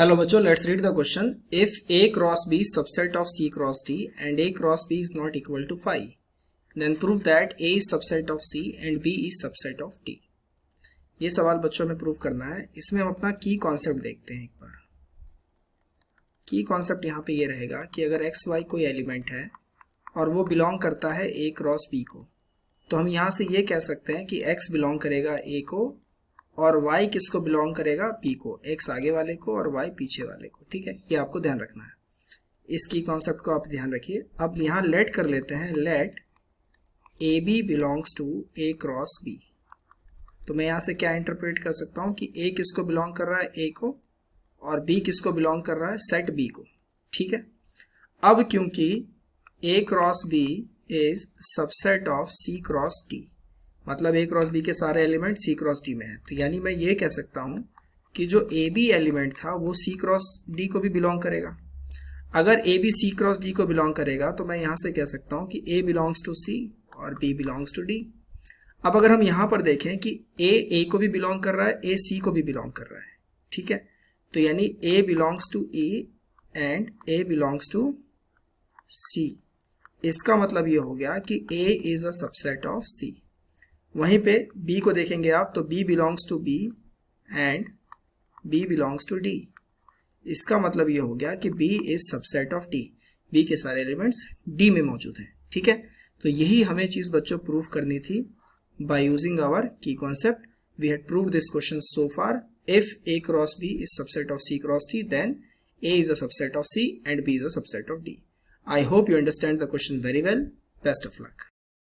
Hello बच्चों, let's read the question. If A cross B is subset of C cross D and A cross B is not equal to phi, then prove that A is subset of C and B is subset of D. ये सवाल बच्चों में prove करना है. इसमें हम अपना की कॉन्सेप्ट देखते हैं एक बार. की कॉन्सेप्ट यहाँ पे ये रहेगा कि अगर एक्स वाई कोई एलिमेंट है और वो बिलोंग करता है A क्रॉस B को, तो हम यहाँ से ये कह सकते हैं कि x बिलोंग करेगा A को और y किसको बिलोंग करेगा p को, x आगे वाले को और y पीछे वाले को. ठीक है, ये आपको ध्यान रखना है. इसकी कॉन्सेप्ट को आप ध्यान रखिए. अब यहाँ लेट कर लेते हैं, let A B belongs to A cross B. तो मैं यहाँ से क्या इंटरप्रेट कर सकता हूँ कि a किसको बिलोंग कर रहा है a को और b किसको बिलोंग कर रहा है सेट b को. ठीक है, अब क्योंकि a cross b is subset of c cross d, मतलब A क्रॉस B के सारे एलिमेंट C क्रॉस D में है, तो यानी मैं ये कह सकता हूँ कि जो AB एलिमेंट था वो C क्रॉस D को भी बिलोंग करेगा. अगर AB C क्रॉस D को बिलोंग करेगा तो मैं यहाँ से कह सकता हूँ कि A बिलोंग्स टू C और B बिलोंग्स टू D. अब अगर हम यहाँ पर देखें कि A को भी बिलोंग कर रहा है, A C को भी बिलोंग कर रहा है. ठीक है, तो यानी A belongs to E and A belongs to C. इसका मतलब ये हो गया कि A is a subset of C. वहीं पे B को देखेंगे आप तो B belongs to B and B belongs to D. इसका मतलब ये हो गया कि B is subset of D. B के सारे एलिमेंट्स D में मौजूद हैं. ठीक है, तो यही हमें चीज बच्चों प्रूव करनी थी बाय यूजिंग आवर की concept. We had proved this question so far. If A cross B is subset of C cross D, then A is a subset of C and B is a subset of D. I hope you understand the question very well. Best of luck.